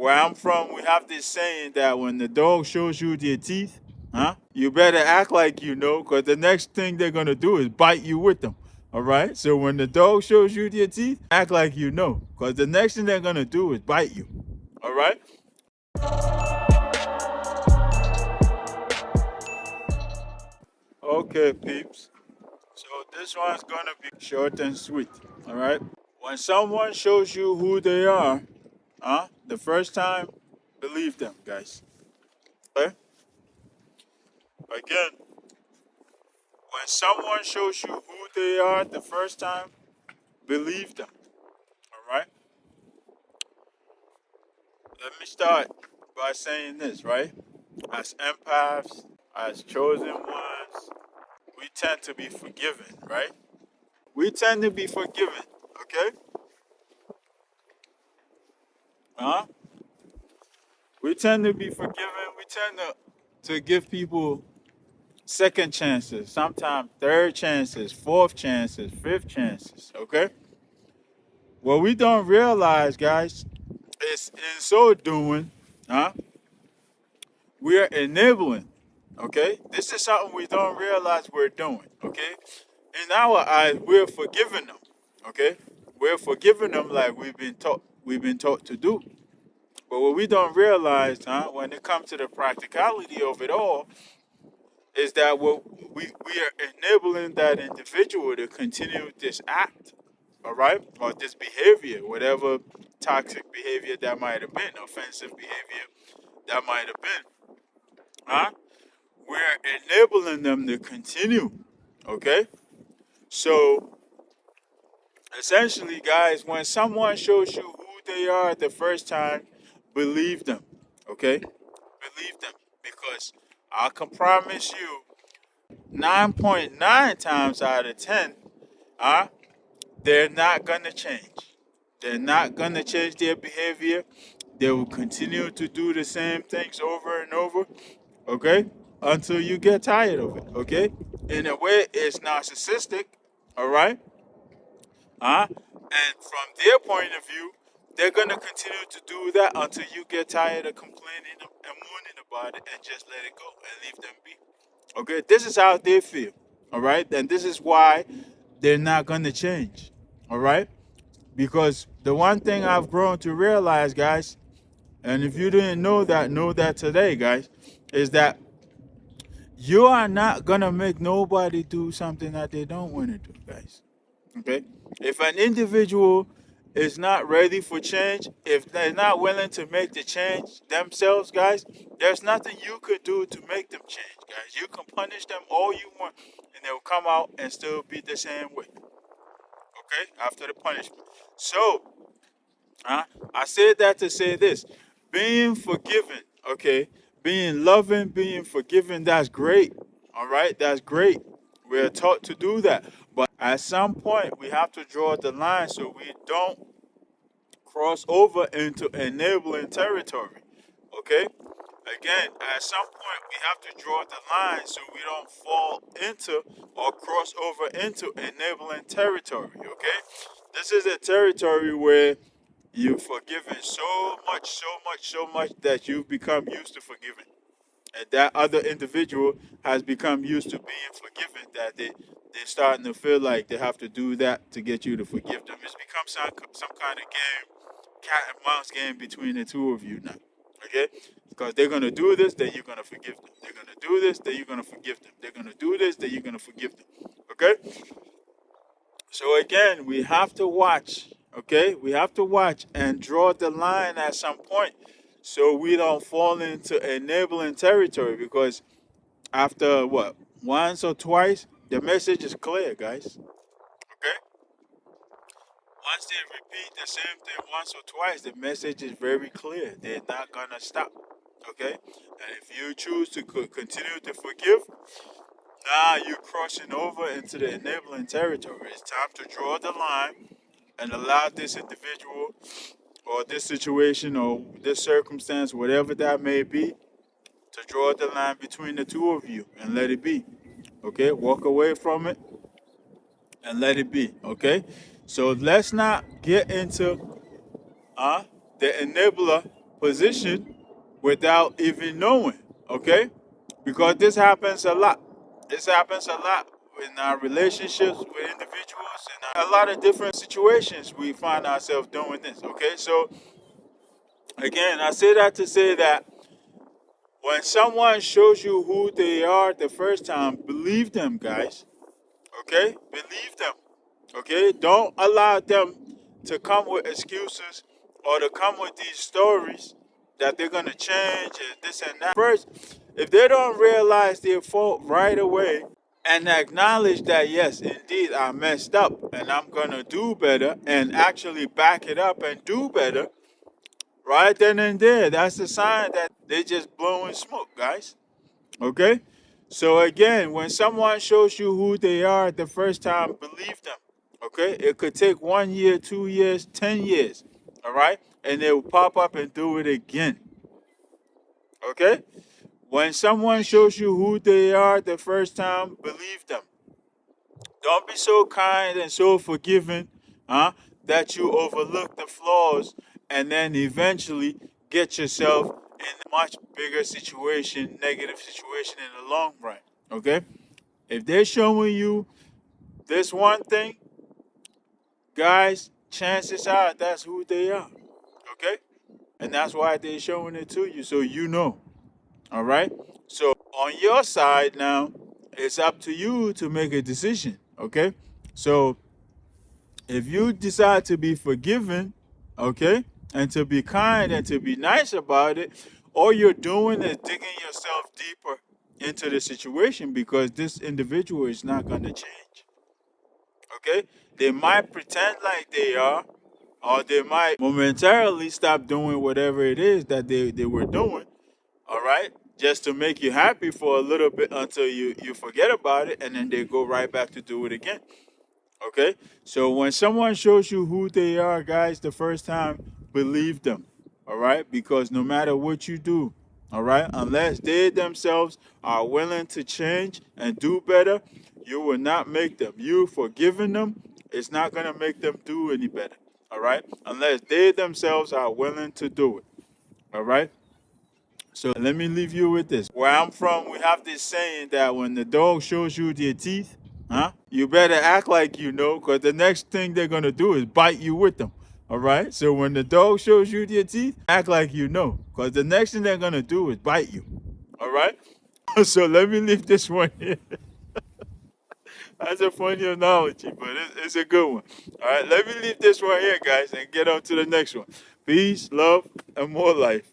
Where I'm from, we have this saying that when the dog shows you their teeth, you better act like you know, because the next thing they're gonna do is bite you with them. All right. So when the dog shows you their teeth, act like you know, because the next thing they're gonna do is bite you. All right. Okay, peeps. So this one's gonna be short and sweet. All right. When someone shows you who they are, the first time, believe them, guys. Okay. Again, when someone shows you who they are the first time, believe them. All right. Let me start by saying this, right? As empaths, as chosen ones, we tend to be forgiven, right? We tend to be forgiven, okay? Huh? We tend to be forgiven. We tend to give people second chances, sometimes third chances, fourth chances, fifth chances, okay? What we don't realize, guys, is in so doing, huh? We're enabling, okay? This is something we don't realize we're doing, okay? In our eyes, we're forgiving them, okay? We're forgiving them like we've been taught to do. But what we don't realize, when it comes to the practicality of it all, is that we are enabling that individual to continue this act, all right, or this behavior, whatever toxic behavior that might have been, offensive behavior that might have been, huh? We're enabling them to continue, okay? So essentially, guys, when someone shows you who they are the first time, believe them, okay? Believe them, because I can promise you 9.9 times out of 10, uh, they're not going to change. They're not going to change their behavior. They will continue to do the same things over and over, okay? Until you get tired of it, okay? In a way, it's narcissistic, all right? And from their point of view, they're going to continue to do that until you get tired of complaining and moaning about it and just let it go and leave them be. Okay, this is how they feel. All right, and this is why they're not going to change. All right, because the one thing I've grown to realize, guys, and if you didn't know that today, guys, is that you are not going to make nobody do something that they don't want to do, guys. Okay, if an individual is not ready for change, if they're not willing to make the change themselves, guys, there's nothing you could do to make them change, guys. You can punish them all you want, and they'll come out and still be the same way. Okay, after the punishment. So, I said that to say this: being forgiven, okay, being loving, being forgiven, that's great. All right, that's great. We're taught to do that. But at some point, we have to draw the line so we don't cross over into enabling territory. Okay? Again, at some point, we have to draw the line so we don't fall into or cross over into enabling territory. Okay? This is a territory where you've forgiven so much, so much, so much that you've become used to forgiving. And that other individual has become used to being forgiven, that they're starting to feel like they have to do that to get you to forgive them. It's become some kind of game, cat and mouse game between the two of you now. Okay? Because they're going to do this, then you're going to forgive them. They're going to do this, then you're going to forgive them. They're going to do this, then you're going to forgive them. Okay? So again, we have to watch, okay? We have to watch and draw the line at some point so we don't fall into enabling territory, because after what? Once or twice, the message is clear, guys. Okay? Once they repeat the same thing once or twice, the message is very clear. They're not gonna stop. Okay? And if you choose to continue to forgive, now you're crossing over into the enabling territory. It's time to draw the line and allow this individual or this situation or this circumstance, whatever that may be, to draw the line between the two of you and let it be. Okay? Walk away from it and let it be. Okay? So let's not get into the enabler position without even knowing, okay? Because this happens a lot. This happens a lot in our relationships with individuals and a lot of different situations we find ourselves doing this, okay? So, again, I say that to say that when someone shows you who they are the first time, believe them, guys, okay? Believe them, okay? Don't allow them to come with excuses or to come with these stories that they're going to change and this and that. First, if they don't realize their fault right away and acknowledge that, yes, indeed, I messed up and I'm going to do better and actually back it up and do better, right then and there, that's a sign that they just blowing smoke, guys. Okay? So again, when someone shows you who they are the first time, believe them. Okay? It could take 1 year, 2 years, 10 years. All right? And they will pop up and do it again. Okay? When someone shows you who they are the first time, believe them. Don't be so kind and so forgiving, that you overlook the flaws and then eventually get yourself in a much bigger situation, negative situation in the long run. Okay? If they're showing you this one thing, guys, chances are that's who they are. Okay? And that's why they're showing it to you, so you know. All right? So on your side now, it's up to you to make a decision. Okay? So if you decide to be forgiving, okay, and to be kind and to be nice about it, all you're doing is digging yourself deeper into the situation because this individual is not going to change. Okay? They might pretend like they are, or they might momentarily stop doing whatever it is that they were doing, all right? Just to make you happy for a little bit until you forget about it and then they go right back to do it again. Okay? So when someone shows you who they are, guys, the first time, believe them. All right? Because no matter what you do, all right, unless they themselves are willing to change and do better, you will not make them. You forgiving them, it's not going to make them do any better. All right? Unless they themselves are willing to do it. All right? So let me leave you with this. Where I'm from, we have this saying that when the dog shows you their teeth, you better act like you know, because the next thing they're going to do is bite you with them. All right? So when the dog shows you their teeth, act like you know, because the next thing they're going to do is bite you. All right? So let me leave this one here. That's a funny analogy, but it's a good one. All right? Let me leave this one here, guys, and get on to the next one. Peace, love, and more life.